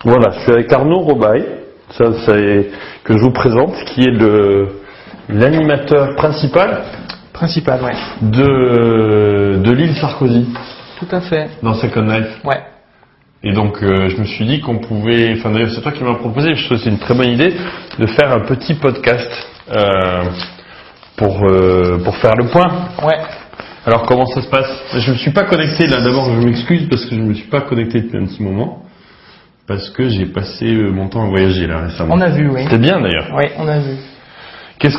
Voilà, je suis avec Arnaud Robaille, ça c'est que je vous présente, qui est l'animateur principal Ouais. de l'île Sarkozy Tout à fait. dans Second Life. Ouais. Et donc je me suis dit qu'on pouvait, enfin d'ailleurs c'est toi qui m'as proposé, je trouve que c'est une très bonne idée de faire un petit podcast pour faire le point. Ouais. Alors comment ça se passe? Je me suis pas connecté là, d'abord je m'excuse parce que je me suis pas connecté depuis un petit moment. Parce que j'ai passé mon temps à voyager là récemment. On a vu, oui. C'était bien d'ailleurs. Oui, on a vu. Qu'est-ce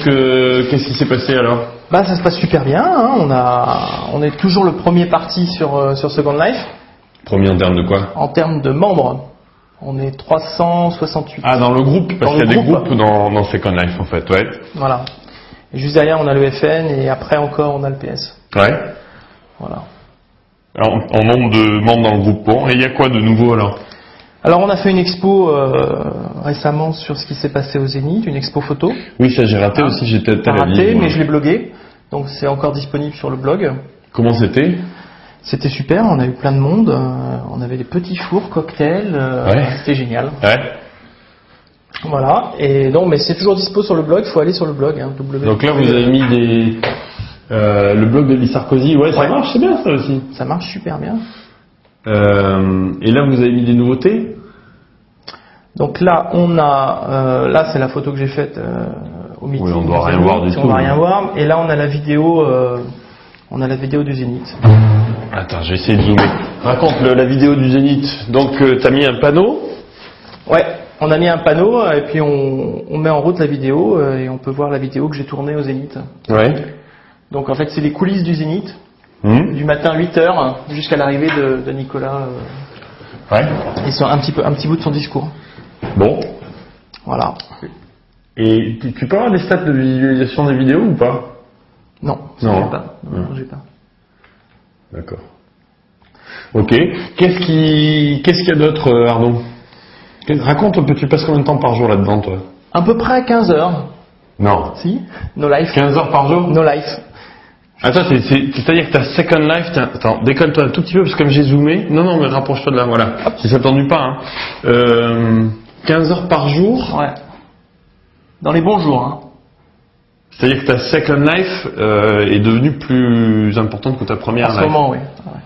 qui s'est passé alors? Bah, ça se passe super bien. Hein. On est toujours le premier parti sur Second Life. Premier en termes de quoi? En termes de membres, on est 368. Ah, dans le groupe, parce qu'il y a des groupes dans Second Life en fait, ouais. Voilà. Et juste derrière, on a le FN et après encore, on a le PS. Ouais. Voilà. Alors, en nombre de membres dans le groupe. Bon, et il y a quoi de nouveau alors? Alors, on a fait une expo récemment sur ce qui s'est passé au Zénith, une expo photo. Oui, ça j'ai raté aussi, j'étais à la raté, mais je l'ai blogué. Donc, c'est encore disponible sur le blog. Comment c'était? C'était super, on a eu plein de monde. On avait des petits fours, cocktails. Ouais. C'était génial. Ouais. Voilà. Et donc, mais c'est toujours dispo sur le blog. Il faut aller sur le blog. Hein, Donc là, vous avez mis le blog de l'île Sarkozy. Ouais, ça marche, c'est bien ça aussi. Ça marche super bien. Et là, vous avez mis des nouveautés? Donc là, on a, là c'est la photo que j'ai faite au meeting. Oui, on doit rien voir du tout. On va rien voir. Et là, on a la vidéo du Zénith. Attends, je vais essayer de zoomer. Raconte la vidéo du Zénith. Donc, t'as mis un panneau? Ouais, on a mis un panneau et puis on met en route la vidéo et on peut voir la vidéo que j'ai tournée au Zénith. Ouais. Donc en fait, c'est les coulisses du Zénith. Du matin 8h jusqu'à l'arrivée de Nicolas. Ouais. Et sur un petit bout de son discours. Bon. Voilà. Et tu peux avoir des stats de visualisation des vidéos ou pas? Non, non. J'ai pas. Non, j'ai pas. D'accord. Ok. Qu'est-ce qu'il y a d'autre, Arnaud? Raconte un peu, tu passes combien de temps par jour là-dedans, toi? À peu près 15 heures. Non. Si. No Life. 15 heures par jour? No Life. Attends, c'est-à-dire que t'as Second Life, attends, décolle-toi un tout petit peu parce que comme j'ai zoomé. Non, mais rapproche-toi de là, voilà. Si ça t'ennuie pas, hein. 15 heures par jour. Ouais. Dans les bons jours, hein. C'est-à-dire que ta Second Life est devenue plus importante que ta première life. En ce moment, oui. Ouais.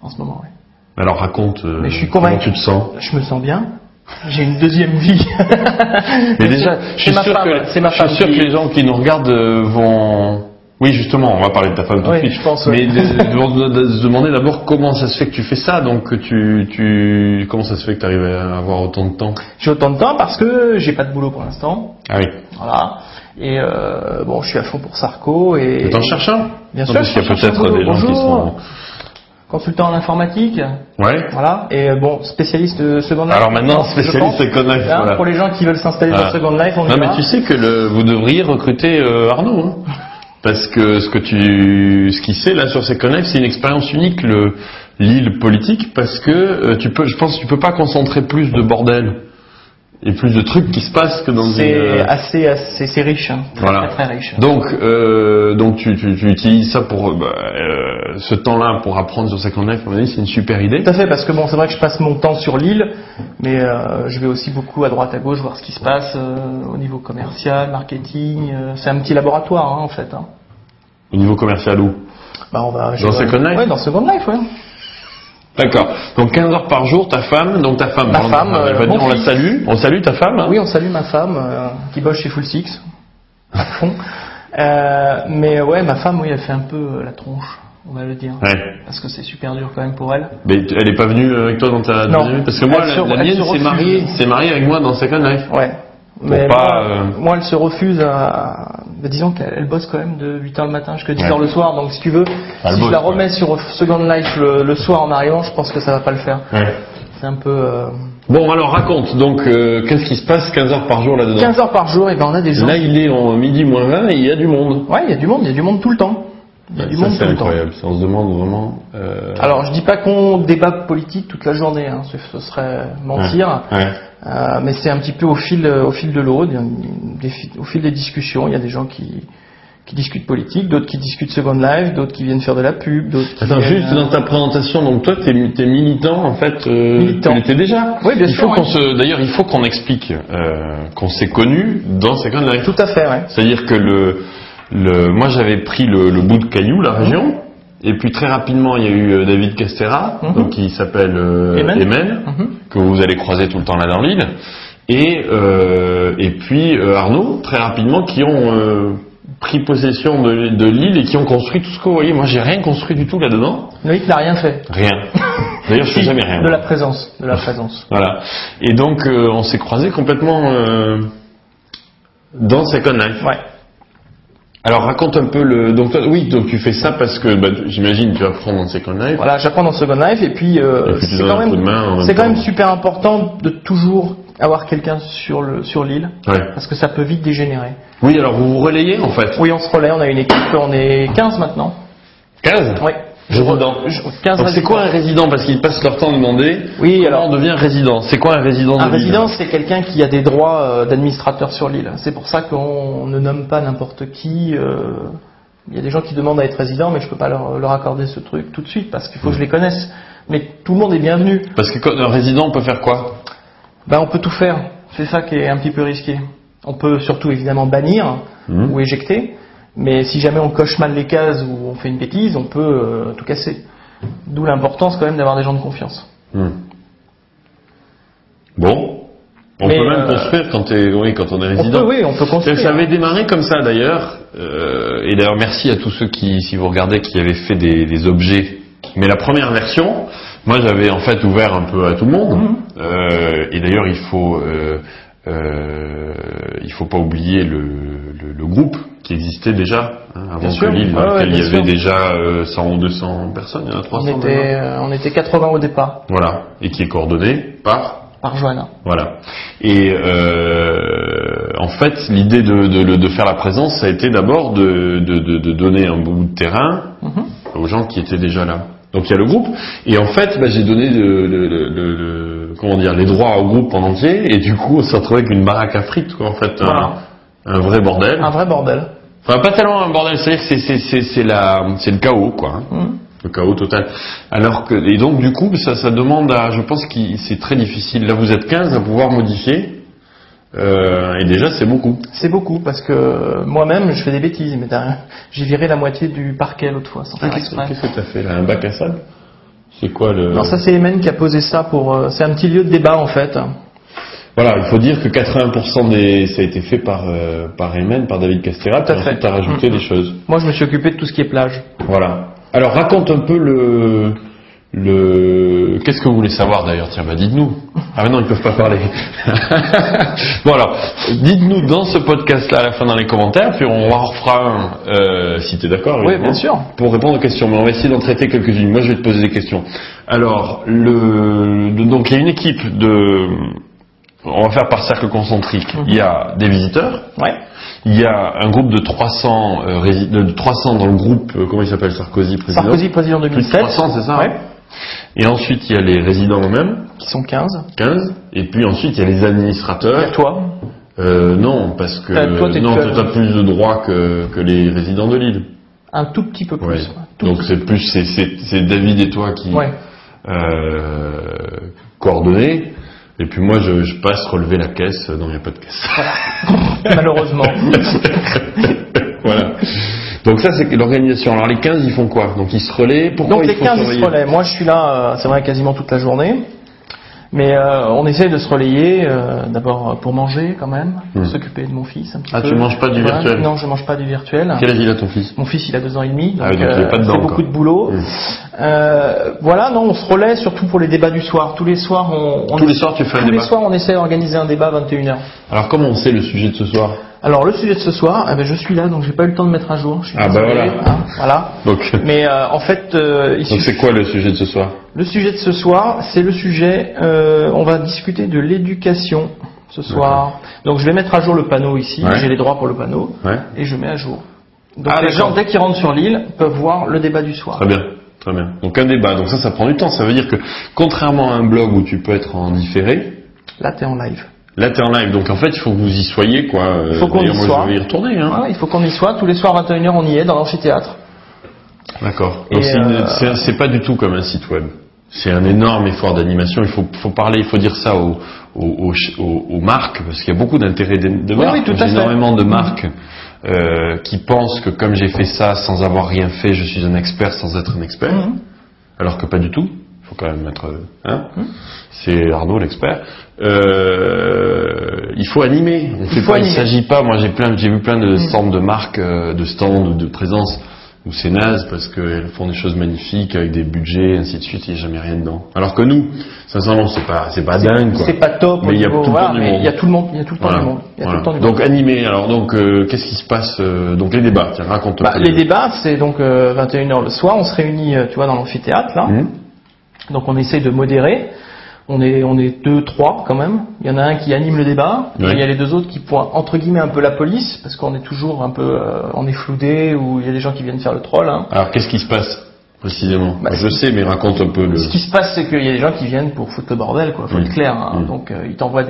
En ce moment, oui. Alors raconte. Mais je suis comment convaincu. tu te sens? Je me sens bien. J'ai une deuxième vie. Mais déjà, je suis sûr que les gens qui nous regardent vont. Oui, justement, on va parler de ta femme tout de suite. Je pense, mais de se demander d'abord comment ça se fait que tu fais ça, donc comment ça se fait que tu arrives à avoir autant de temps? J'ai autant de temps parce que j'ai pas de boulot pour l'instant. Ah oui. Voilà. Et bon, je suis à fond pour Sarko et. T'en cherches un? Bien sûr. Parce qu'il y a peut-être des gens qui sont. Consultant en informatique. Ouais. Voilà. Et bon, spécialiste de Second Life. Alors maintenant, spécialiste Second Life. Hein, voilà. Pour les gens qui veulent s'installer dans Second Life, on Non, mais tu sais que vous devriez recruter Arnaud, hein. Parce que ce qu'il sait là sur Second Life, c'est une expérience unique, l'île politique, parce que je pense que tu peux pas concentrer plus de bordel et plus de trucs qui se passent que dans une. C'est riche, hein. Voilà. Très riche. Donc tu utilises ça pour ce temps-là pour apprendre sur Second Life. À mon avis, c'est une super idée. Tout à fait, parce que bon, c'est vrai que je passe mon temps sur l'île, mais je vais aussi beaucoup à droite à gauche voir ce qui se passe au niveau commercial, marketing. C'est un petit laboratoire, hein, en fait. Hein. Au niveau commercial où? Bah, dans Second Life. Ouais, dans Second Life, ouais. D'accord. Donc 15 heures par jour, ta femme, elle va dire, on la salue. On salue ta femme, hein. Oui, on salue ma femme qui bosse chez Full Six à fond. Mais ouais, ma femme, oui, elle fait un peu la tronche, on va le dire. Ouais. Parce que c'est super dur quand même pour elle. Mais elle est pas venue avec toi dans ta deuxième vie? Parce que moi, la mienne s'est mariée avec moi dans Second Life. Ouais. Mais moi, elle se refuse à. Disons qu'elle bosse quand même de 8h le matin jusqu'à 10h le soir, donc si tu veux, si je la remets sur Second Life le soir en arrivant, je pense que ça va pas le faire. Ouais. C'est un peu. Bon, alors raconte, donc qu'est-ce qui se passe 15 heures par jour là-dedans? 15 heures par jour, et ben on a des gens. Là, il est en midi moins 20 et il y a du monde. Ouais, il y a du monde tout le temps. Il y a du monde tout le temps. C'est incroyable, ça on se demande vraiment. Alors, je dis pas qu'on débat politique toute la journée, hein, ce serait mentir. Ouais. Mais c'est un petit peu au fil de l'eau, au fil des discussions. Il y a des gens qui qui discutent politique, d'autres qui discutent Second Life, d'autres qui viennent faire de la pub, d'autres qui Attends, juste dans ta présentation, donc toi t'es militant en fait, militant. Tu l'étais déjà. Oui, bien sûr. D'ailleurs, il faut qu'on explique qu'on s'est connus dans Second Life. Tout à fait, ouais. C'est-à-dire que moi j'avais pris le bout de Caillou, la région, et puis très rapidement il y a eu David Castera, donc qui s'appelle Emen, que vous allez croiser tout le temps là dans l'île, et puis Arnaud, très rapidement, qui ont pris possession de l'île et qui ont construit tout ce que vous voyez. Moi j'ai rien construit du tout là-dedans. Loïc n'a rien fait. Rien. D'ailleurs je fais jamais rien. De la présence. Voilà. Et donc on s'est croisés complètement dans Second Life. Ouais. Alors raconte un peu donc tu fais ça parce que j'imagine tu apprends dans Second Life. Voilà, j'apprends dans Second Life et puis c'est quand même super important de toujours avoir quelqu'un sur l'île, parce que ça peut vite dégénérer. Oui, alors vous relayez en fait. Oui, on se relaie, on a une équipe, on est 15 maintenant. 15 ? Oui. Résident. 15 donc c'est quoi un résident? Parce qu'ils passent leur temps à demander comment on devient résident. C'est quoi un résident de l'île? Un résident, c'est quelqu'un qui a des droits d'administrateur sur l'île. C'est pour ça qu'on ne nomme pas n'importe qui. Il y a des gens qui demandent à être résident, mais je peux pas leur accorder ce truc tout de suite parce qu'il faut que je les connaisse. Mais tout le monde est bienvenu. Parce qu'un résident, on peut faire quoi? On peut tout faire. C'est ça qui est un petit peu risqué. On peut surtout évidemment bannir ou éjecter. Mais si jamais on coche mal les cases ou on fait une bêtise, on peut tout casser. D'où l'importance quand même d'avoir des gens de confiance. Bon, on peut même construire quand on est résident. On peut construire. Ça avait démarré comme ça d'ailleurs. Et d'ailleurs merci à tous ceux qui, si vous regardez, qui avaient fait des objets. Mais la première version, moi j'avais en fait ouvert un peu à tout le monde. Et d'ailleurs il faut pas oublier le groupe qui existait déjà avant que l'île, dans lequel il y avait déjà 100 ou 200 personnes, il y en a 300. On était 80 au départ. Voilà, et qui est coordonné par Johanna. Voilà. Et en fait, l'idée de faire la présence, ça a été d'abord de donner un bout de terrain aux gens qui étaient déjà là. Donc il y a le groupe, et en fait, j'ai donné les droits au groupe en entier, et du coup, on s'est retrouvé avec une baraque à frites, quoi, en fait, un vrai bordel. Un vrai bordel. Enfin, pas tellement un bordel, c'est-à-dire que c'est le chaos, quoi. Le chaos total. Et donc, du coup, ça demande je pense que c'est très difficile. Là, vous êtes 15 à pouvoir modifier. Et déjà, c'est beaucoup. C'est beaucoup, parce que moi-même, je fais des bêtises. Mais j'ai viré la moitié du parquet l'autre fois, sans faire exprès. Qu'est-ce que tu as fait là? Un bac à sable? C'est quoi le... Non, ça c'est Emen qui a posé ça c'est un petit lieu de débat, en fait. Voilà, il faut dire que 80% ça a été fait par Emen, par David Castera. Puis ensuite, tu as rajouté des choses. Moi, je me suis occupé de tout ce qui est plage. Voilà. Alors, raconte un peu qu'est-ce que vous voulez savoir d'ailleurs? Tiens, dites-nous. Ah mais non, ils peuvent pas parler. Bon alors, dites-nous dans ce podcast-là à la fin dans les commentaires, puis on en refera un, si tu es d'accord. Oui, bien sûr. Pour répondre aux questions, mais on va essayer d'en traiter quelques-unes. Moi, je vais te poser des questions. Alors, donc il y a une équipe on va faire par cercle concentrique. Il y a des visiteurs. Ouais. Il y a un groupe de 300 dans le groupe, comment il s'appelle, Sarkozy président. Sarkozy président 2007. Plus de 300, c'est ça? Ouais. Et ensuite, il y a les résidents eux-mêmes. Qui sont 15. 15. Et puis ensuite, il y a les administrateurs. Et toi? Non, parce que tu as plus de droits que les résidents de l'île. Un tout petit peu plus. Ouais. Donc c'est David et toi qui coordonnez. Et puis moi, je passe relever la caisse. Non, il n'y a pas de caisse. Voilà. Malheureusement. Voilà. Donc ça, c'est l'organisation. Alors les 15, ils font quoi? Donc ils se relaient. Pourquoi donc les 15, ils se relaient. Moi, je suis là, c'est vrai, quasiment toute la journée. Mais on essaie de se relayer, d'abord pour manger quand même, s'occuper de mon fils un petit peu. Ah, tu manges pas du virtuel? Non, je mange pas du virtuel. Quel âge il a ton fils? Mon fils, il a 2 ans et demi, donc, donc il est pas dedans, c'est beaucoup de boulot. Voilà, non, on se relaie surtout pour les débats du soir. Tous les soirs, tous les soirs, tu fais un débat? Tous les soirs, on essaie d'organiser un débat à 21h. Alors comment on sait le sujet de ce soir? Alors le sujet de ce soir, je suis là, donc j'ai pas eu le temps de mettre à jour. Je suis voilà. Voilà. Donc, mais en fait, donc c'est quoi le sujet de ce soir? Le sujet de ce soir, c'est le sujet. On va discuter de l'éducation ce soir. Donc je vais mettre à jour le panneau ici. J'ai les droits pour le panneau et je mets à jour. Donc les gens, dès qu'ils rentrent sur l'île, peuvent voir le débat du soir. Très bien. Très bien. Donc un débat. Donc ça prend du temps. Ça veut dire que contrairement à un blog où tu peux être en différé, là t'es en live. Là, t'es en live, donc en fait, il faut que vous y soyez, quoi. Il faut qu'on y moi, soit. je vais y retourner, hein. Voilà, il faut qu'on y soit. Tous les soirs, 21h, on y est, dans l'amphithéâtre. D'accord. Et, Donc c'est pas du tout comme un site web. C'est un énorme effort d'animation. Il faut parler, il faut dire ça aux marques, parce qu'il y a beaucoup d'intérêt de marques. Oui, tout à fait. Énormément de marques qui pensent que comme j'ai fait ça sans avoir rien fait, je suis un expert sans être un expert. Alors que pas du tout. Il faut quand même être... Hein c'est Arnaud l'expert. Il faut animer. Il s'agit pas... Moi j'ai vu plein de stands de marques, de stands de présence où c'est naze parce qu'elles font des choses magnifiques avec des budgets, ainsi de suite, il n'y a jamais rien dedans. Alors que nous, sincèrement, c'est pas dingue, quoi. C'est pas top, mais il y a tout le temps du monde. Il y a tout le monde, il y a tout le temps du monde. Il y a tout le temps du donc animé, alors donc qu'est-ce qui se passe donc les débats, tiens, raconte-moi. Les débats, c'est donc 21h le soir, on se réunit, tu vois, dans l'amphithéâtre là. Donc on essaye de modérer. On est 2, 3 quand même. Il y en a un qui anime le débat, et il y a les deux autres qui font entre guillemets un peu la police, parce qu'on est toujours un peu, on est floudé, ou il y a des gens qui viennent faire le troll. Hein. Alors qu'est-ce qui se passe précisément? Je sais, mais raconte un peu. Ce qui se passe, c'est qu'il y a des gens qui viennent pour foutre le bordel, quoi. Faut être clair. Hein. Donc ils t'envoient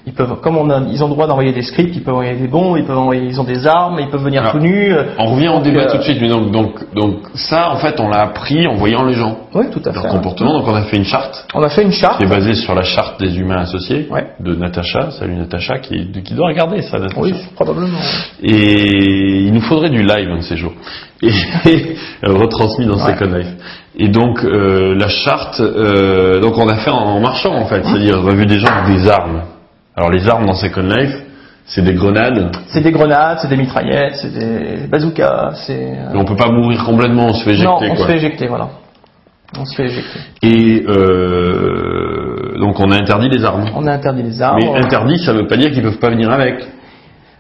ils peuvent, comme ils ont le droit d'envoyer des scripts, ils peuvent envoyer des bombes, ils ont des armes, ils peuvent venir tout nus. On revient au débat tout de suite, mais donc ça, en fait, on l'a appris en voyant les gens. Oui, tout à fait. Leur comportement. Donc on a fait une charte. On a fait une charte qui est basée sur la charte des humains associés de Natacha. Salut Natacha, qui doit regarder ça. Natacha. Oui, probablement. Et il nous faudrait du live un de ces jours. Et retransmis dans Second Life. Et donc la charte, donc on a fait en marchant en fait, c'est-à-dire on a vu des gens avec des armes. Alors les armes dans Second Life, c'est des grenades. C'est des grenades, c'est des mitraillettes, c'est des bazookas, c'est. Mais on peut pas mourir complètement, on se fait éjecter. Non, on se fait éjecter, voilà. On se fait éjecter. Et donc on a interdit les armes. On a interdit les armes. Mais interdit, ça veut pas dire qu'ils peuvent pas venir avec.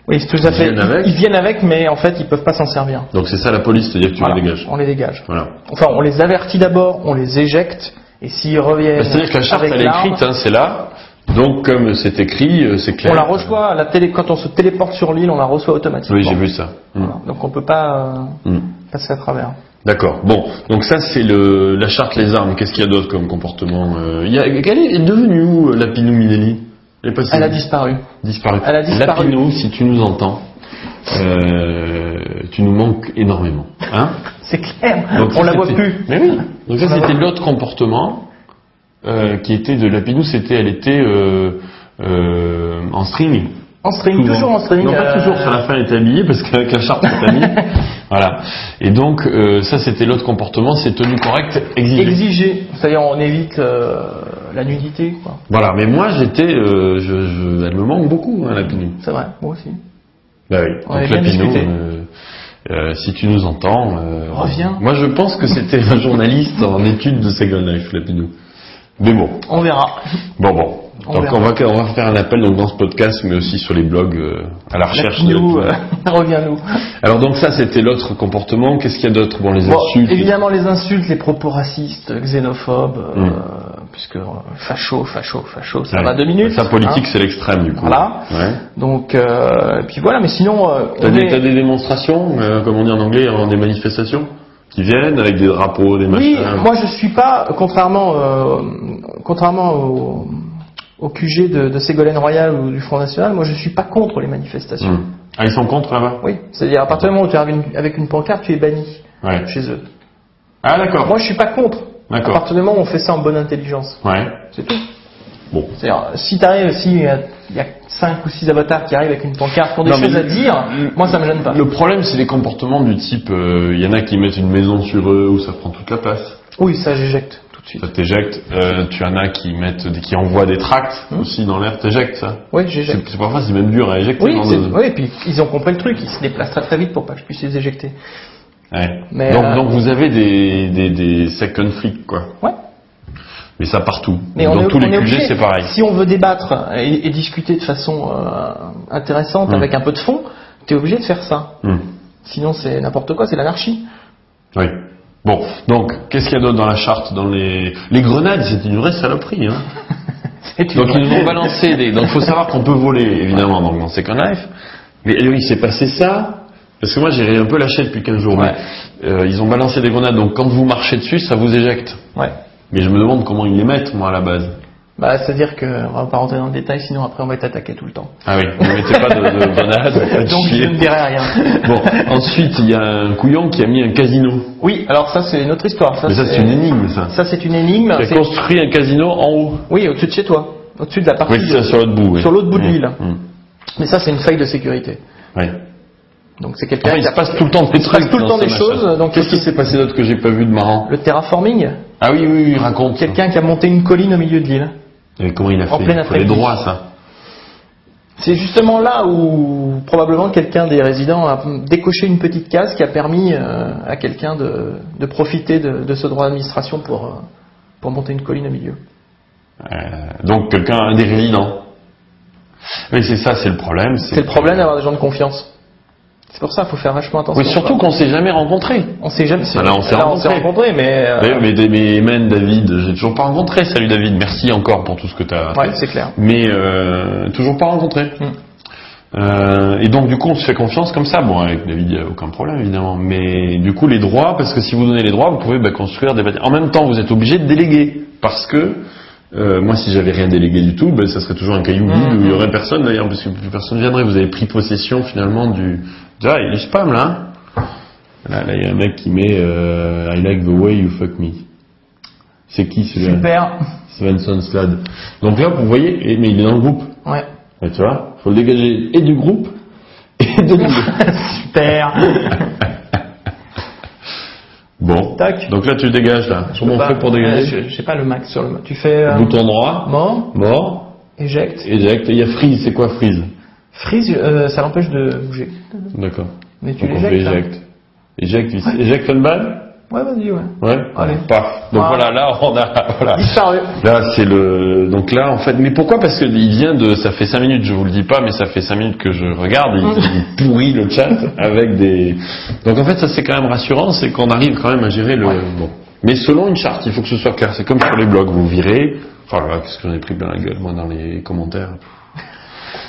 Oui, tout à fait. Ils viennent avec, mais en fait, ils peuvent pas s'en servir. Donc c'est ça la police, c'est-à-dire que tu les dégages. On les dégage. Voilà. Enfin, on les avertit d'abord, on les éjecte, et s'ils reviennent. C'est-à-dire que la charte, elle est écrite, hein, c'est là. Donc comme c'est écrit, c'est clair. On la reçoit, quand on se téléporte sur l'île, on la reçoit automatiquement. Oui, j'ai vu ça. Voilà. Donc on peut pas passer à travers. D'accord. Bon, donc ça c'est la charte les armes. Qu'est-ce qu'il y a d'autre comme comportement quelle est devenue où Lapinou Minelli? Elle a disparu. Elle a disparu. Lapinou, si tu nous entends, tu nous manques énormément. Hein? C'est clair. Donc, on la voit plus. Mais oui. Donc ça c'était l'autre comportement qui était de Lapinou. Elle était en string. En string, toujours en string. Non, pas toujours, sur la fin elle était habillée parce qu'avec la charte c'est habillée. Voilà. Et donc ça c'était l'autre comportement, c'est tenue correcte exigée. Exigée. C'est-à-dire on évite la nudité, quoi. Voilà, mais moi j'étais elle me manque beaucoup, hein, Lapinou. C'est vrai, moi aussi. Bah oui. Donc Lapinou, si tu nous entends, reviens. Moi je pense que c'était un journaliste en études de Second Life, Lapinou. Mais bon. On verra. Bon. Donc on va faire un appel donc, dans ce podcast, mais aussi sur les blogs à la recherche de reviens-nous. Alors donc ça c'était l'autre comportement. Qu'est-ce qu'il y a d'autre? Bon, les insultes. Évidemment les insultes, les propos racistes, xénophobes, puisque facho, ça va 2 minutes. Ça politique c'est l'extrême du coup. Voilà. Donc puis voilà, mais sinon. T'as des démonstrations, comme on dit en anglais, des manifestations qui viennent avec des drapeaux, des machins. Oui, moi je suis pas, contrairement au QG de Ségolène Royal ou du Front National, moi je suis pas contre les manifestations. Ah, ils sont contre là-bas? Oui, c'est-à-dire à partir du moment où tu arrives avec une pancarte, tu es banni chez eux. Ah d'accord. Moi je suis pas contre. D'accord. À partir du moment où on fait ça en bonne intelligence. C'est tout. Bon. C'est-à-dire, si il y a 5 ou 6 avatars qui arrivent avec une pancarte qui ont des choses à dire, moi ça me gêne pas. Le problème c'est les comportements du type, il y en a qui mettent une maison sur eux où ça prend toute la place. Oui, ça j'éjecte. Ça t'éjecte. Tu en as qui envoient des tracts aussi dans l'air, t'éjectes ça. Oui, j'éjecte. C'est parfois c'est même dur à éjecter. Oui, et puis ils ont compris le truc, ils se déplacent très très vite pour pas que je puisse les éjecter. Ouais. Mais donc vous avez des second flics quoi. Ouais. Mais ça partout. Mais dans tous les QG c'est pareil. Si on veut débattre et discuter de façon intéressante avec un peu de fond, t'es obligé de faire ça. Sinon c'est n'importe quoi, c'est l'anarchie. Oui. Bon, donc, qu'est-ce qu'il y a d'autre dans la charte? Dans les grenades, c'est une vraie saloperie, hein. Donc, ils nous ont balancé donc, il faut savoir qu'on peut voler, évidemment, dans Second Life. Mais, il s'est passé ça. Parce que moi, j'ai un peu lâché depuis 15 jours. Mais, ils ont balancé des grenades, donc quand vous marchez dessus, ça vous éjecte. Ouais. Mais je me demande comment ils les mettent, moi, à la base. Bah, c'est-à-dire qu'on va pas rentrer dans le détail, sinon après on va être attaqué tout le temps. Ah oui, ne mettez pas de grenade. Donc je ne dirai rien. Bon, ensuite il y a un couillon qui a mis un casino. Oui, alors ça c'est une autre histoire. Mais ça c'est une énigme ça. Ça c'est une énigme. Qui a construit un casino en haut. Oui, au-dessus de chez toi. Au-dessus de la partie. Oui, c'est sur l'autre bout. Oui. Sur l'autre bout de l'île. Mais ça c'est une faille de sécurité. Oui. Donc c'est quelqu'un il se passe tout le temps des trucs. tout le temps des choses. Donc qu'est-ce qui s'est passé d'autre que j'ai pas vu de marrant? Le terraforming. Ah oui, oui, raconte. Quelqu'un qui a monté une colline au milieu de l'île. Et comment il a fait? En plein Il faut les droits, ça. C'est justement là où probablement quelqu'un des résidents a décoché une petite case qui a permis à quelqu'un de profiter de ce droit d'administration pour monter une colline au milieu. Donc quelqu'un, un des résidents. Oui, c'est ça, c'est le problème. C'est le problème d'avoir des gens de confiance. C'est pour ça qu'il faut faire vachement attention. Oui, surtout qu'on s'est jamais rencontrés. On s'est jamais. Là, on s'est rencontrés, mais. D'ailleurs, mais David, j'ai toujours pas rencontré. Salut David, merci encore pour tout ce que tu as fait. Ouais, c'est clair. Mais toujours pas rencontré. Et donc du coup, on se fait confiance comme ça. Bon, avec David, il n'y a aucun problème évidemment. Mais du coup, les droits, parce que si vous donnez les droits, vous pouvez construire des bâtiments. En même temps, vous êtes obligé de déléguer, parce que moi, si j'avais rien délégué du tout, ça serait toujours un caillou vide où il y aurait personne d'ailleurs, parce que plus personne viendrait. Vous avez pris possession finalement du. Ah, il y a du spam là. Là, il y a un mec qui met I like the way you fuck me. C'est qui celui-là? Super. Svensson Slad. Donc là, vous voyez, mais il est dans le groupe. Ouais. Et tu vois, faut le dégager et du groupe et de lui. Super. Bon. Tac. Donc là, tu le dégages là. Comment on fait pour dégager? Je sais pas le max sur le. Tu fais. Bouton droit. Mort. Mort. Éjecte. Éjecte. Il y a freeze. C'est quoi freeze? Freeze, ça l'empêche de bouger. D'accord. Mais tu l'éjectes. l'éjectes. Éjecte. Éjecte une balle. Ouais, vas-y, ouais. Ouais. Allez. Paf. Donc voilà, là on a voilà. Disparu. Là c'est le donc là en fait, mais pourquoi? Parce que il vient de, ça fait 5 minutes, je vous le dis pas, mais ça fait 5 minutes que je regarde, il pourrit le chat avec des. Donc en fait ça c'est quand même rassurant, c'est qu'on arrive quand même à gérer le. Bon. Mais selon une charte, il faut que ce soit clair. C'est comme sur les blogs, vous virez. Enfin là, qu'est-ce que j'en ai pris plein la gueule moi dans les commentaires.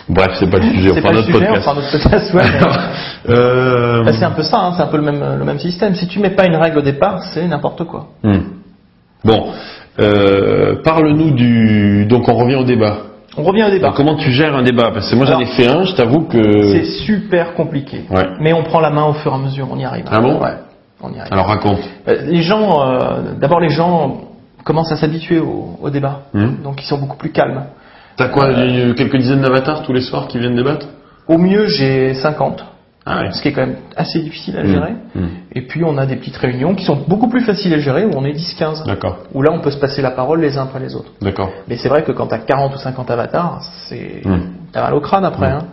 Bref, c'est pas le sujet, on fera notre podcast. Ouais, c'est un peu ça, hein, c'est un peu le même système. Si tu mets pas une règle au départ, c'est n'importe quoi. Bon, parle-nous du. Donc on revient au débat. On revient au débat. Donc, comment tu gères un débat? Parce que moi j'en ai fait un, je t'avoue que. C'est super compliqué. Ouais. Mais on prend la main au fur et à mesure, on y arrive. Ah bon? Ouais, on y arrive. Alors raconte. Les gens, d'abord les gens commencent à s'habituer au débat, donc ils sont beaucoup plus calmes. T'as quoi, quelques dizaines d'avatars tous les soirs qui viennent débattre? Au mieux, j'ai 50. Ah ouais. Ce qui est quand même assez difficile à gérer. Et puis, on a des petites réunions qui sont beaucoup plus faciles à gérer, où on est 10-15. D'accord. Où là, on peut se passer la parole les uns après les autres. D'accord. Mais c'est vrai que quand t'as 40 ou 50 avatars, t'as mal au crâne après. Hein.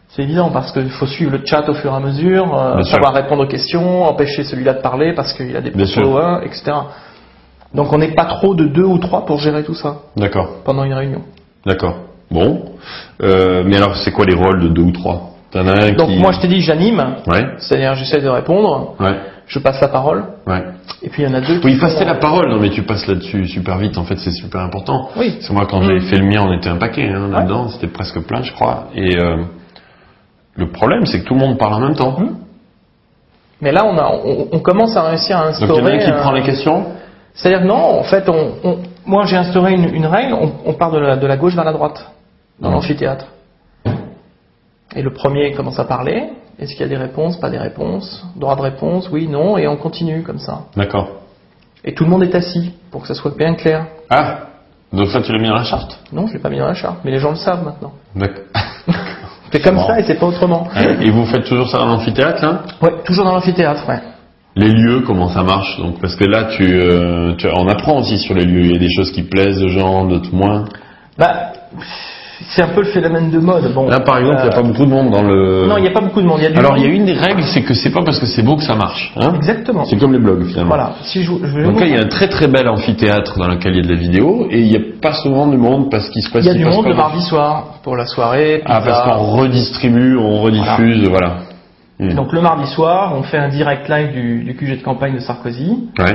C'est évident, parce qu'il faut suivre le chat au fur et à mesure, savoir répondre aux questions, empêcher celui-là de parler parce qu'il a des propos, etc. Donc, on n'est pas trop de 2 ou 3 pour gérer tout ça. D'accord. Pendant une réunion. D'accord. Bon. Mais alors, c'est quoi les rôles de 2 ou 3? T'en as un Donc qui... moi je t'ai dit j'anime, ouais. C'est-à-dire j'essaie de répondre, ouais. Je passe la parole, ouais. Et puis il y en a deux qui... Oui, passer la parole, non mais tu passes là-dessus super vite, en fait c'est super important. Oui. Parce que moi quand j'ai fait le mien, on était un paquet là-dedans, c'était presque plein je crois, et le problème c'est que tout le monde parle en même temps. Mais là on commence à réussir à instaurer... Donc il y en a un qui prend les questions? C'est-à-dire que non, en fait, moi j'ai instauré une règle, on part de la gauche vers la droite, dans l'amphithéâtre. Et le premier commence à parler. Est-ce qu'il y a des réponses, pas des réponses? Droit de réponse, oui, non, et on continue comme ça. D'accord. Et tout le monde est assis, pour que ça soit bien clair. Ah, donc ça tu l'as mis dans la charte? Non, je l'ai pas mis dans la charte, mais les gens le savent maintenant. D'accord. C'est comme ça et c'est pas autrement. Et vous faites toujours ça dans l'amphithéâtre là? Ouais, toujours dans l'amphithéâtre, ouais. Les lieux, comment ça marche? Donc, parce que là, on apprend aussi sur les lieux. Il y a des choses qui plaisent aux gens, d'autres moins. Bah, c'est un peu le phénomène de mode. Bon, là, par exemple, il n'y a pas beaucoup de monde dans le... Non, il n'y a pas beaucoup de monde. Alors, il y a une des règles, c'est que c'est pas parce que c'est beau que ça marche. Hein. Exactement. C'est comme les blogs, finalement. Voilà. Donc là, il y a un très très bel amphithéâtre dans lequel il y a de la vidéo, et il n'y a pas souvent du monde parce qu'il se passe... Il y a du monde le mardi soir, pour la soirée. Ah, parce qu'on redistribue, on rediffuse, voilà. Donc le mardi soir, on fait un direct live du QG de campagne de Sarkozy. Ouais.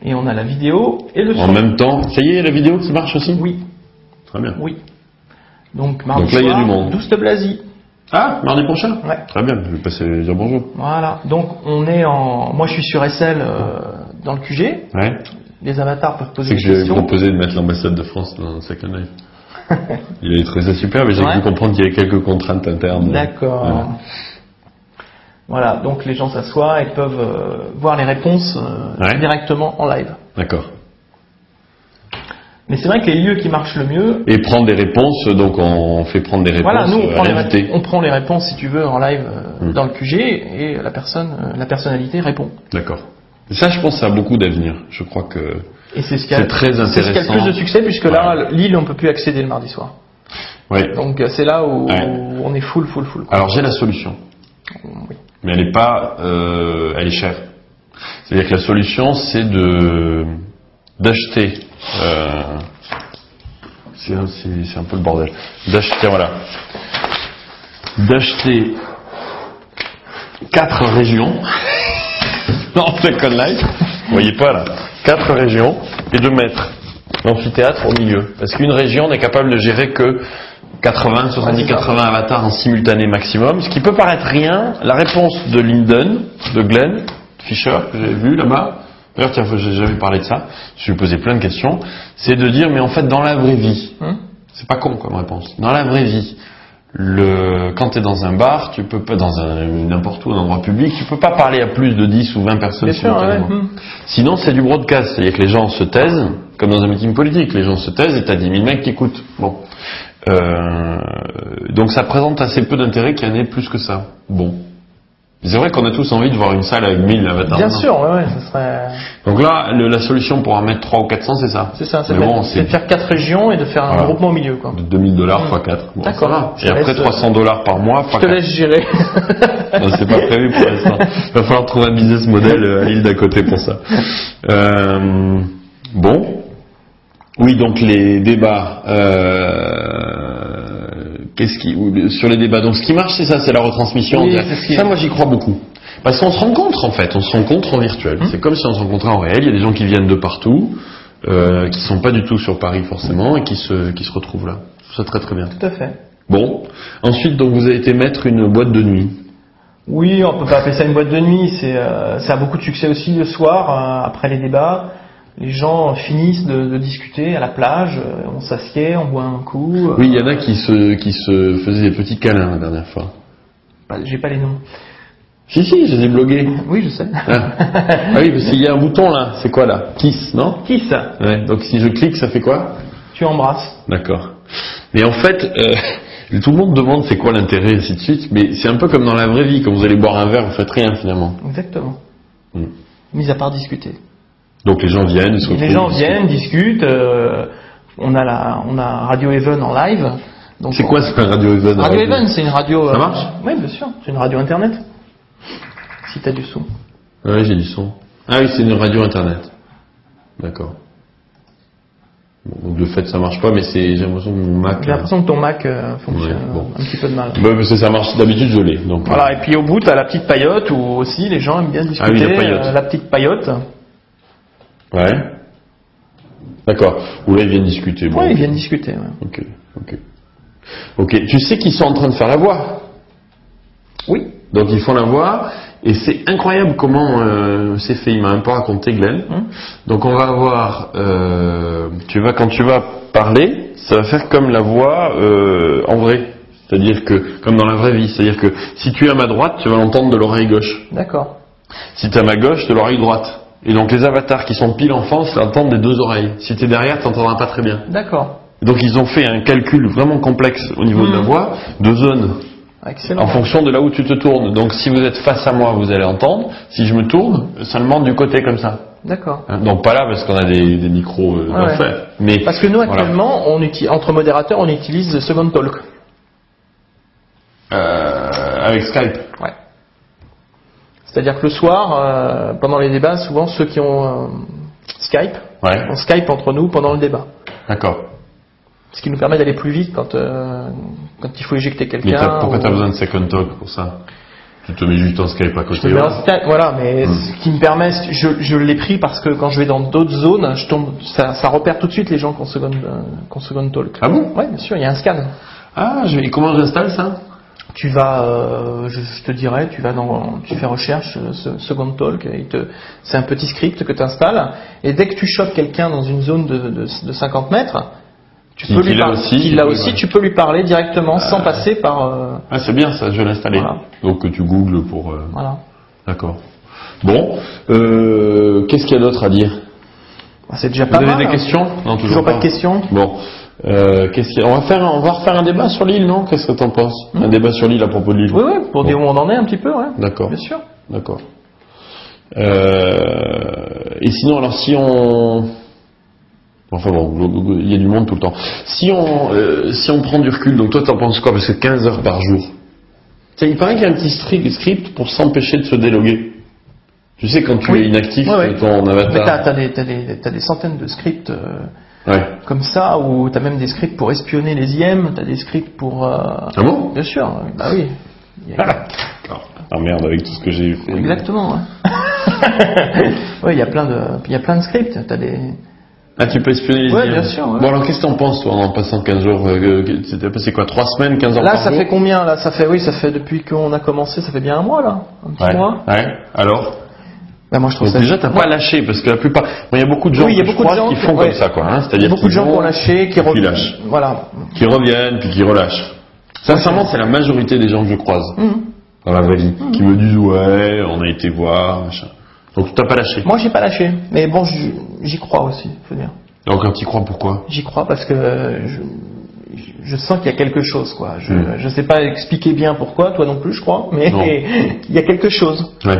Et on a la vidéo et le son. En même temps, ça y est, la vidéo qui marche aussi? Oui. Très bien. Oui. Donc mardi là, soir, il y a du monde. Douce de Blazy. Ah, mardi prochain? Ouais. Très bien, je vais passer dire bonjour. Voilà. Donc on est moi je suis sur SL dans le QG. Ouais. les avatars peuvent poser C'est des que j'ai questions. proposé de mettre l'ambassade de France dans Second Life. Il avait trouvé ça super, mais j'ai pu comprendre qu'il y avait quelques contraintes internes. D'accord. Voilà. Voilà, donc les gens s'assoient et peuvent voir les réponses directement en live. D'accord. Mais c'est vrai que les lieux qui marchent le mieux... Et prendre des réponses, donc on fait prendre des réponses voilà, nous on prend les réponses, si tu veux, en live dans le QG, et la personnalité répond. D'accord. Et ça, je pense, ça a beaucoup d'avenir. Je crois que et c'est ce qui a, très intéressant. C'est ce qui a le plus de succès, puisque là, Lille, on peut plus accéder le mardi soir. Ouais. Donc c'est là où on est full. Alors j'ai la solution. Oui. Mais elle est pas, elle est chère. C'est-à-dire que la solution, c'est d'acheter. C'est un peu le bordel. D'acheter 4 régions dans Second Life. Vous voyez pas là. 4 régions et de mettre l'amphithéâtre au milieu. Parce qu'une région n'est capable de gérer que 80 avatars en simultané maximum, ce qui peut paraître rien. La réponse de Linden, de Glenn Fisher, que j'avais vu là-bas, d'ailleurs tiens, j'ai jamais parlé de ça, je lui ai posé plein de questions, c'est de dire mais en fait dans la vraie vie, c'est pas con comme réponse, dans la vraie vie, quand tu es dans un bar, tu peux pas, n'importe où, un endroit public, tu peux pas parler à plus de 10 ou 20 personnes simultanément. Sinon c'est du broadcast, c'est-à-dire que les gens se taisent, comme dans un meeting politique, les gens se taisent et t'as 10 000 mecs qui écoutent. Bon. Donc ça présente assez peu d'intérêt qu'il y en ait plus que ça. Bon. C'est vrai qu'on a tous envie de voir une salle avec 1000 avatars. Bien sûr, ça serait... Donc là, la solution pour en mettre 300 ou 400, c'est ça. C'est ça, c'est de faire 4 régions et de faire un groupement au milieu, quoi. De $2000 x 4. Bon, d'accord. Et après $300 par mois. Je te laisse gérer. Non, c'est pas prévu pour l'instant. Il va falloir trouver un business model à l'île d'à côté pour ça. Bon. Oui, donc les débats. Sur les débats. Donc ce qui marche, c'est ça, c'est la retransmission. Oui, ça, moi, j'y crois beaucoup. Parce qu'on se rencontre en fait, on se rencontre en virtuel. C'est comme si on se rencontrait en réel. Il y a des gens qui viennent de partout, qui sont pas du tout sur Paris forcément, et qui se retrouvent là. Ça très très bien. Tout à fait. Bon. Ensuite, donc vous avez été mettre une boîte de nuit. Oui, on peut pas appeler ça une boîte de nuit. Ça a beaucoup de succès aussi le soir après les débats. Les gens finissent de discuter à la plage, on s'assied, on boit un coup. Oui, il y en a qui se faisaient des petits câlins la dernière fois. J'ai pas les noms. Si, je les ai blogués. Oui, je sais. Ah oui, parce qu'il y a un bouton là. C'est quoi là? Kiss, non? Kiss. Ouais, donc si je clique, ça fait quoi? Tu embrasses. D'accord. Mais en fait, tout le monde demande c'est quoi l'intérêt, et ainsi de suite. Mais c'est un peu comme dans la vraie vie. Quand vous allez boire un verre, vous faites rien finalement. Exactement. Mis à part discuter. Donc les gens viennent, ils se retrouvent. Les gens viennent, discutent. On a Radio Even en live. C'est quoi ce Radio Even? Radio Even, c'est une radio. Ça marche? Oui, bien sûr. C'est une radio internet. Si t'as du son. Oui, j'ai du son. Ah oui, c'est une radio internet. D'accord. Bon, donc de fait, ça marche pas, mais j'ai l'impression que mon Mac. J'ai l'impression que ton Mac fonctionne un petit peu de mal. Ouais, parce que ça marche d'habitude, je l'ai. Donc. Voilà. Et puis au bout, t'as la petite paillote où aussi les gens aiment bien discuter. Ah oui, la paillote. La petite paillote. Ouais. D'accord. Ou là, ils viennent discuter. Bon. Oui, ils viennent discuter. Ouais. Ok. Tu sais qu'ils sont en train de faire la voix? Oui. Donc ils font la voix, et c'est incroyable comment c'est fait. Il m'a un peu raconté, Glenn. Donc on va avoir, quand tu vas parler, ça va faire comme la voix en vrai. C'est-à-dire que, comme dans la vraie vie, c'est-à-dire que si tu es à ma droite, tu vas l'entendre de l'oreille gauche. D'accord. Si tu es à ma gauche, de l'oreille droite. Et donc les avatars qui sont pile en face l'entendent des deux oreilles. Si tu es derrière, tu n'entendras pas très bien. D'accord. Donc ils ont fait un calcul vraiment complexe au niveau de la voix, de zones. Excellent. En fonction de là où tu te tournes. Donc si vous êtes face à moi, vous allez entendre. Si je me tourne, seulement du côté comme ça. D'accord. Donc pas là parce qu'on a des micros d'enfer. Mais parce que nous actuellement, entre modérateurs, on utilise Second Talk. Avec Skype. Ouais. C'est-à-dire que le soir, pendant les débats, souvent ceux qui ont Skype, on Skype entre nous pendant le débat. D'accord. Ce qui nous permet d'aller plus vite quand il faut éjecter quelqu'un. Mais pourquoi tu as besoin de Second Talk pour ça? Tu te mets juste en Skype à côté. Voilà, mais ce qui me permet, je l'ai pris parce que quand je vais dans d'autres zones, ça repère tout de suite les gens qui ont Second Talk. Ah bon? Ouais, bien sûr, il y a un scan. Ah, et comment j'installe ça? tu vas, je te dirais, tu fais recherche, Second Talk, c'est un petit script que tu installes, et dès que tu chopes quelqu'un dans une zone de 50 mètres, tu peux lui parler, tu peux lui parler directement sans passer par... Ah, c'est bien ça, je vais l'installer. Voilà. Donc tu googles pour... Voilà. D'accord. Bon, qu'est-ce qu'il y a d'autre à dire? C'est déjà pas mal. Vous avez des questions? Non, toujours pas de questions. Bon. On va refaire un débat sur l'île, non? Qu'est-ce que t'en penses? Un débat sur l'île à propos de l'île. Oui, pour dire où on en est un petit peu, ouais. D'accord. Bien sûr. D'accord. Et sinon, alors si on... Enfin bon, il y a du monde tout le temps. Si on prend du recul, donc toi t'en penses quoi? Parce que 15 heures par jour. Il paraît qu'il y a un petit script pour s'empêcher de se déloguer. Tu sais, quand tu es inactif, ton avatar... Mais t'as des centaines de scripts comme ça, ou t'as même des scripts pour espionner les IM, t'as des scripts pour... Ah bon? Bien sûr, bah oui. Ah merde, avec tout ce que j'ai fait. Exactement, ouais. Il y a plein de scripts, t'as des... Ah, tu peux espionner les IM? Ouais, bien sûr. Ouais. Bon, alors qu'est-ce que t'en penses, toi, en passant 15 jours? C'était passé quoi, 3 semaines, 15 heures là, par jour? Là, ça fait combien? Là, ça fait depuis qu'on a commencé, ça fait bien un mois, là. Un petit mois. Ouais, alors? Ben moi, je trouve donc ça... déjà, t'as pas lâché, parce que la plupart... Il y a beaucoup de gens qui font comme ça, quoi. Hein, c'est-à-dire beaucoup de gens qui ont lâché, qui lâchent. Voilà. Qui reviennent, puis qui relâchent. Sincèrement, c'est la majorité des gens que je croise dans la vraie vie, qui me disent ouais, on a été voir, machin. Donc t'as pas lâché. Moi, j'ai pas lâché, mais bon, j'y crois aussi, faut dire. Donc quand t'y crois, pourquoi? J'y crois parce que je sens qu'il y a quelque chose, quoi. Je sais pas expliquer bien pourquoi, toi non plus, je crois, mais il y a quelque chose. Ouais.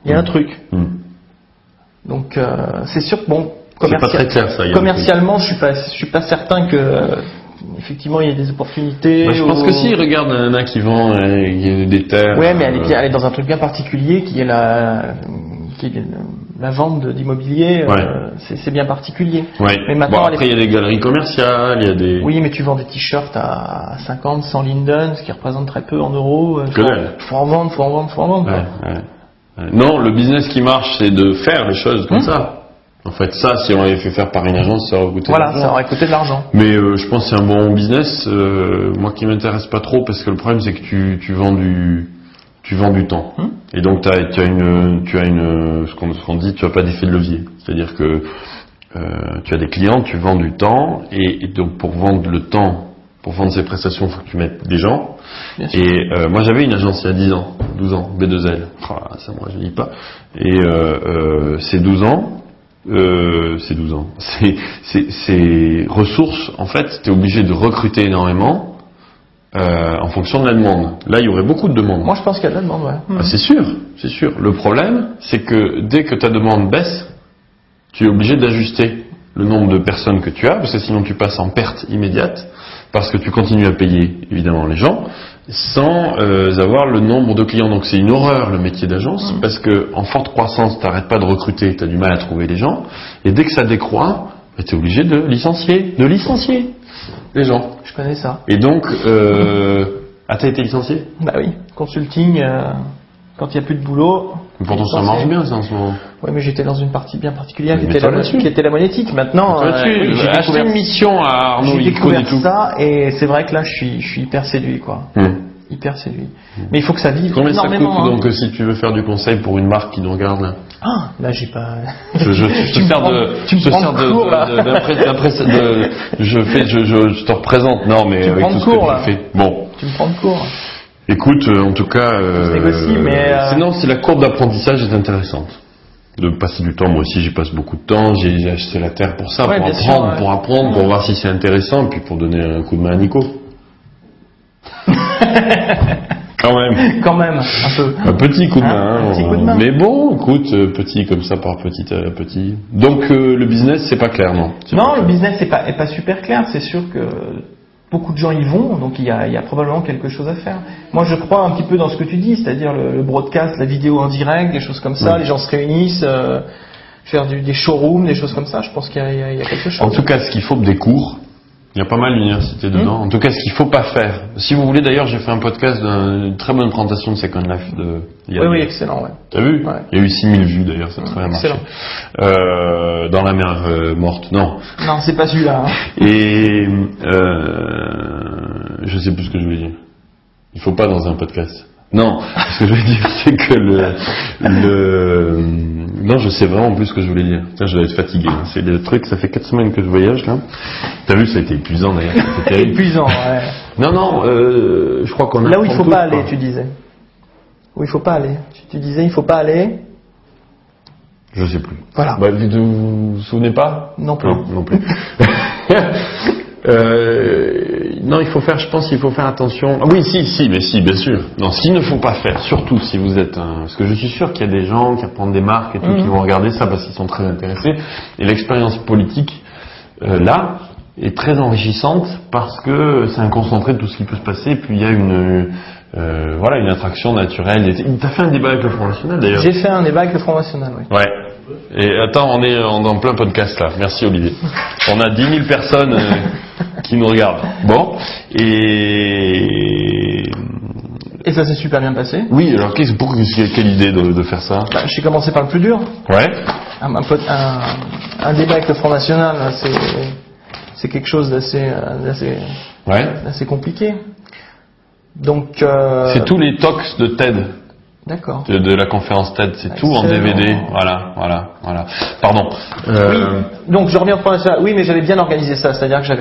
Il y a un truc. Donc c'est sûr que bon, c'est pas très clair, ça, commercialement, je suis pas certain que effectivement il y ait des opportunités. Bah, je pense que si, regarde un qui vend des terres. Ouais, mais elle est dans un truc bien particulier qui est la vente d'immobilier. C'est bien particulier. Ouais. Mais maintenant, après il y a des galeries commerciales, il y a des... Oui, mais tu vends des t-shirts à 50, 100 linden, ce qui représente très peu en euros. Faut en vendre. Ouais. Non, le business qui marche, c'est de faire les choses comme ça. En fait, ça, si on l'avait fait faire par une agence, ça aurait coûté de l'argent. Ça aurait coûté de l'argent. Mais je pense que c'est un bon business. Moi qui m'intéresse pas trop, parce que le problème, c'est que tu vends du temps. Et donc, tu as ce qu'on dit, tu as pas d'effet de levier. C'est-à-dire que tu as des clients, tu vends du temps, et donc pour vendre le temps, pour vendre ces prestations, il faut que tu mettes des gens. Et moi, j'avais une agence il y a 10 ans, 12 ans, B2L. Ça, moi, je dis pas. Et c'est 12 ans. C'est 12 ans. C'est ressources, en fait, tu es obligé de recruter énormément en fonction de la demande. Là, il y aurait beaucoup de demandes. Moi, je pense qu'il y a de la demande, ouais. Ah, c'est sûr. Le problème, c'est que dès que ta demande baisse, tu es obligé d'ajuster le nombre de personnes que tu as, parce que sinon tu passes en perte immédiate, parce que tu continues à payer, évidemment, les gens, sans avoir le nombre de clients. Donc c'est une horreur, le métier d'agence, parce que en forte croissance, tu n'arrêtes pas de recruter, tu as du mal à trouver les gens, et dès que ça décroît, tu es obligé de licencier les gens. Je connais ça. Et donc, t'as été licencié? Bah oui, consulting, quand il n'y a plus de boulot... Pourtant ça marche bien, ça, en ce moment. Oui, mais j'étais dans une partie bien particulière qui était la monétique. Maintenant, j'ai acheté une mission à Arnaud. J'ai découvert ça, et c'est vrai que là, je suis hyper séduit, quoi. Hyper séduit. Mais il faut que ça vive énormément. Combien ça coûte, donc, si tu veux faire du conseil pour une marque qui nous regarde, là? Ah, là, j'ai pas... Tu me prends de cours, là. Je te représente. Non, mais avec tout ce que tu fais. Bon. Tu me prends de cours. Écoute, en tout cas, mais la courbe d'apprentissage est intéressante. De passer du temps, moi aussi j'y passe beaucoup de temps, j'ai acheté la terre pour ça, pour apprendre, pour voir si c'est intéressant, puis pour donner un coup de main à Nico. Quand même, un peu. Un petit coup de main. Mais bon, écoute, petit comme ça par petit à petit. Donc le business, c'est pas clair, non? Non, le business est pas super clair, c'est sûr que... Beaucoup de gens y vont, donc il y a probablement quelque chose à faire. Moi, je crois un petit peu dans ce que tu dis, c'est-à-dire le broadcast, la vidéo en direct, des choses comme ça. Les gens se réunissent, faire des showrooms, des choses comme ça. Je pense qu'il y a quelque chose. En tout cas, ce qu'il faut, des cours. Il y a pas mal d'universités dedans. En tout cas, ce qu'il faut pas faire. Si vous voulez, d'ailleurs, j'ai fait un podcast d'une très bonne présentation de Second Life. Oui, excellent, ouais. T'as vu? Ouais. Il y a eu 6000 vues, d'ailleurs, ça a très bien marché. Dans la mer morte, non. Non, c'est pas celui-là. Hein. Et je sais plus ce que je voulais dire. Il faut pas dans un podcast. Non, ce que je veux dire, c'est que non, je sais vraiment plus ce que je voulais dire. Tiens, je dois être fatigué. C'est le truc, ça fait 4 semaines que je voyage, là. T'as vu, ça a été épuisant, d'ailleurs. C'était terrible. Épuisant, ouais. Non, je crois qu'on a... Là où il faut pas aller, tu disais. Où il faut pas aller. Tu disais, il faut pas aller. Je sais plus. Voilà. Bah, vous vous souvenez pas? Non plus. Non plus. Non, il faut faire, je pense qu'il faut faire attention. Ah oui, si, bien sûr. Non, ce qu'il ne faut pas faire, surtout si vous êtes parce que je suis sûr qu'il y a des gens qui reprennent des marques et tout, qui vont regarder ça parce qu'ils sont très intéressés. Et l'expérience politique, là, est très enrichissante parce que c'est un concentré de tout ce qui peut se passer. Et puis il y a une attraction naturelle. T'as fait un débat avec le Front National, d'ailleurs? J'ai fait un débat avec le Front National, oui. Ouais. Et attends, on est en plein podcast là. Merci Olivier. On a 10 000 personnes qui nous regardent. Bon. Et ça s'est super bien passé. oui, alors quelle idée de faire ça? J'ai commencé par le plus dur. Ouais. Un débat avec le Front National, c'est quelque chose d'assez compliqué. Donc. C'est tous les talks de TED. D'accord. De la conférence TED, c'est tout en DVD. Voilà. Pardon. Oui. Donc je reviens au Front National. Oui, mais j'avais bien organisé ça, c'est-à-dire que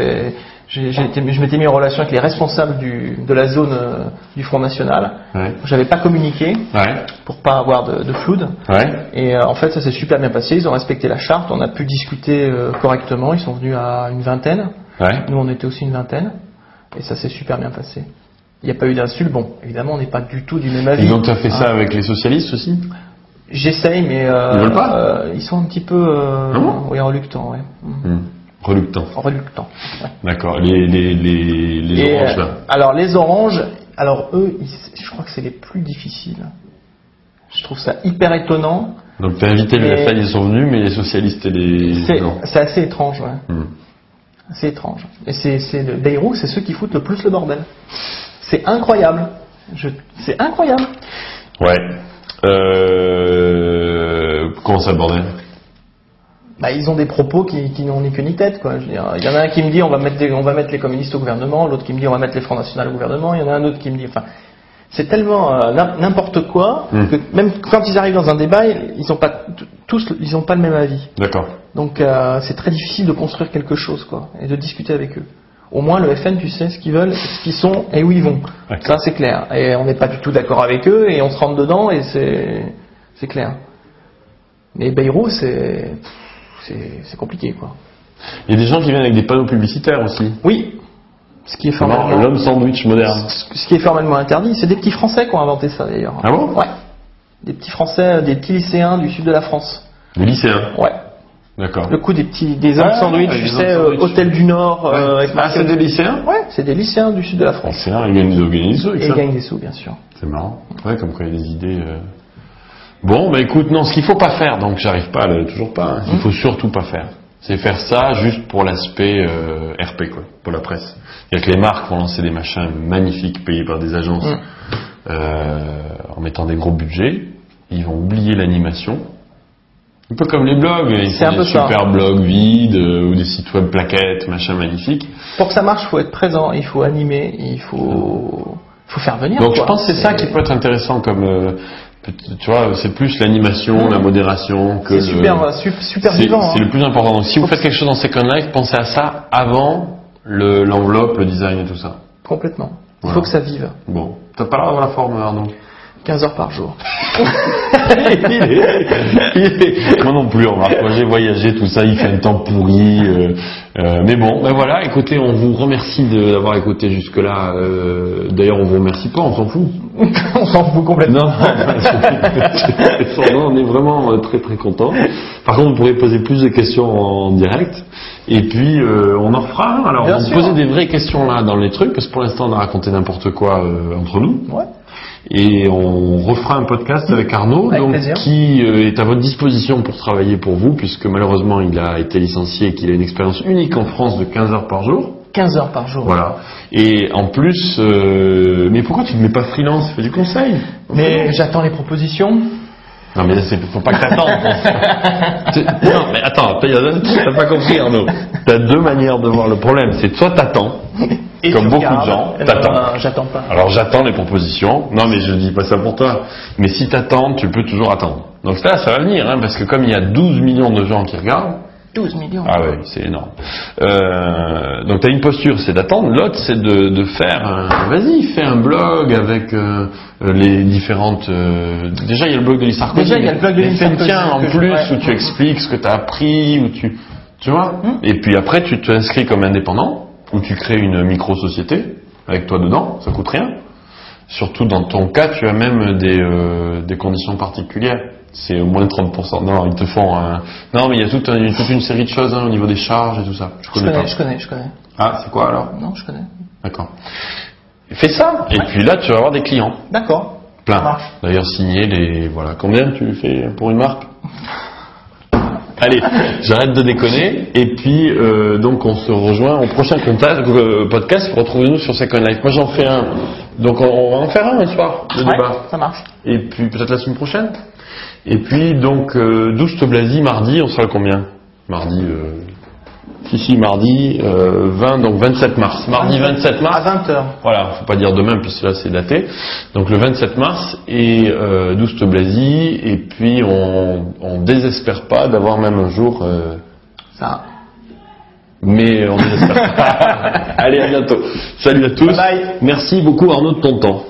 je m'étais mis en relation avec les responsables de la zone du Front National. Ouais. J'avais pas communiqué pour pas avoir de floude. Ouais. Et en fait, ça s'est super bien passé. Ils ont respecté la charte. On a pu discuter correctement. Ils sont venus à une vingtaine. Ouais. Nous, on était aussi une vingtaine. Et ça s'est super bien passé. Il n'y a pas eu d'insultes. Bon, évidemment, on n'est pas du tout du même avis. Ils ont fait ça avec les socialistes aussi? J'essaye, mais ils veulent pas. ils sont un petit peu reluctants. Ouais. Reluctants. Ouais. D'accord. Les oranges là. Alors les oranges, eux, je crois que c'est les plus difficiles. Je trouve ça hyper étonnant. Donc t'as invité les FN, ils sont venus, mais les socialistes et les... C'est assez étrange, ouais. C'est étrange. Et c'est Bayrou, c'est ceux qui foutent le plus le bordel. C'est incroyable. C'est incroyable. Ouais. Comment ça, le bordel? Ils ont des propos qui n'ont ni queue ni tête, quoi. Je veux dire, il y en a un qui me dit on va mettre les communistes au gouvernement, l'autre qui me dit on va mettre les Front National au gouvernement, il y en a un autre qui me dit, enfin, c'est tellement n'importe quoi que même quand ils arrivent dans un débat, ils n'ont pas le même avis. D'accord. Donc c'est très difficile de construire quelque chose, quoi, et de discuter avec eux. Au moins le FN, tu sais ce qu'ils veulent, ce qu'ils sont et où ils vont. D'accord. Ça c'est clair. Et on n'est pas du tout d'accord avec eux et on se rentre dedans et c'est clair. Mais Bayrou, c'est compliqué, quoi. Il y a des gens qui viennent avec des panneaux publicitaires aussi. Oui. Ce qui est formellement... L'homme sandwich moderne. Ce qui est formellement interdit. C'est des petits Français qui ont inventé ça, d'ailleurs. Ah bon? Ouais. Des petits Français, des petits lycéens du sud de la France. Des lycéens? Ouais. D'accord. Le coup des hommes sandwich, tu sais, Hôtel du Nord. C'est des lycéens? Ouais, c'est des lycéens du sud de la France. Lycéens, ils gagnent des sous avec ça. Et ils gagnent des sous, bien sûr. C'est marrant. Ouais, comme quoi il y a des idées... Bon, écoute, non, ce qu'il faut pas faire, donc j'arrive pas, toujours pas, hein, ce qu'il faut surtout pas faire, c'est faire ça juste pour l'aspect RP, quoi, pour la presse. C'est-à-dire que les marques vont lancer des machins magnifiques payés par des agences en mettant des gros budgets, ils vont oublier l'animation. Un peu comme les blogs, ils font des super blogs vides ou des sites web plaquettes, machin magnifiques. Pour que ça marche, il faut être présent, il faut animer, il faut faire venir. Donc je pense que c'est ça qui peut être intéressant comme... tu vois, c'est plus l'animation, la modération que c'est super vivant. C'est le plus important. Donc si vous faites quelque chose dans Second Life, pensez à ça avant l'enveloppe, le design et tout ça. Complètement. Il faut que ça vive. Bon. T'as pas l'air d'avoir la forme, Arnaud? 15 heures par jour. Moi non plus, remarque. Moi j'ai voyagé, tout ça, il fait un temps pourri. Mais bon, ben voilà, écoutez, on vous remercie d'avoir écouté jusque-là. D'ailleurs, on vous remercie pas, on s'en fout. On s'en fout complètement. Non, on est vraiment très très contents. Par contre, vous pourrez poser plus de questions en direct. Et puis, on en refera un. Alors, on posait des vraies questions là dans les trucs, parce que pour l'instant, on a raconté n'importe quoi entre nous. Ouais. Et on refera un podcast avec Arnaud, qui est à votre disposition pour travailler pour vous, puisque malheureusement il a été licencié et qu'il a une expérience unique en France de 15 heures par jour. 15 heures par jour. Voilà. Et en plus, mais pourquoi tu ne mets pas freelance? Fais du conseil. Mais j'attends les propositions. Non mais faut pas que t'attendes. Non mais attends, t'as pas compris Arnaud. T'as deux manières de voir le problème. C'est soit t'attends, Et comme tu beaucoup de regardes. gens, Non, t'attends. j'attends pas. Alors j'attends les propositions. Non, mais je dis pas ça pour toi. Mais si t'attends, tu peux toujours attendre. Donc là, ça va venir, hein, parce que comme il y a 12 millions de gens qui regardent. 12 millions. Ah oui, c'est énorme. Donc t'as une posture, c'est d'attendre. L'autre, c'est de faire. Vas-y, fais un blog avec les différentes. Déjà, il y a le blog de Lise Sarkozy. Déjà, il y a le blog de Lise Sarkozy. Tiens, en plus, ouais. où tu expliques ce que t'as appris, où tu vois. Et puis après, tu t'inscris comme indépendant, où tu crées une micro-société avec toi dedans. Ça coûte rien. Surtout dans ton cas, tu as même des conditions particulières. C'est au moins 30%. Non, ils te font Non, mais il y a toute une série de choses au niveau des charges et tout ça. Je connais pas. Je connais. Ah, c'est quoi alors? Non, je connais. D'accord. Fais ça. Et puis là, tu vas avoir des clients. D'accord. Plein. Ça marche. D'ailleurs, signer les... Voilà. Combien tu fais pour une marque? Allez, j'arrête de déconner. Et puis, donc, on se rejoint au prochain podcast. Retrouvez-nous sur Second Life. Moi, j'en fais un. Donc, on va en faire un soir, le débat. Ça marche. Et puis, peut-être la semaine prochaine. Et puis, donc, Douste Blazy, mardi, on sera le combien? Mardi, mardi 20, donc 27 mars. Mardi 27 mars. À 20h. Voilà, faut pas dire demain, puisque là, c'est daté. Donc, le 27 mars, et Douste Blazy, et puis, on désespère pas d'avoir même un jour... Ça. Mais on désespère pas. Allez, à bientôt. Salut à tous. Bye bye. Merci beaucoup, Arnaud, de ton temps.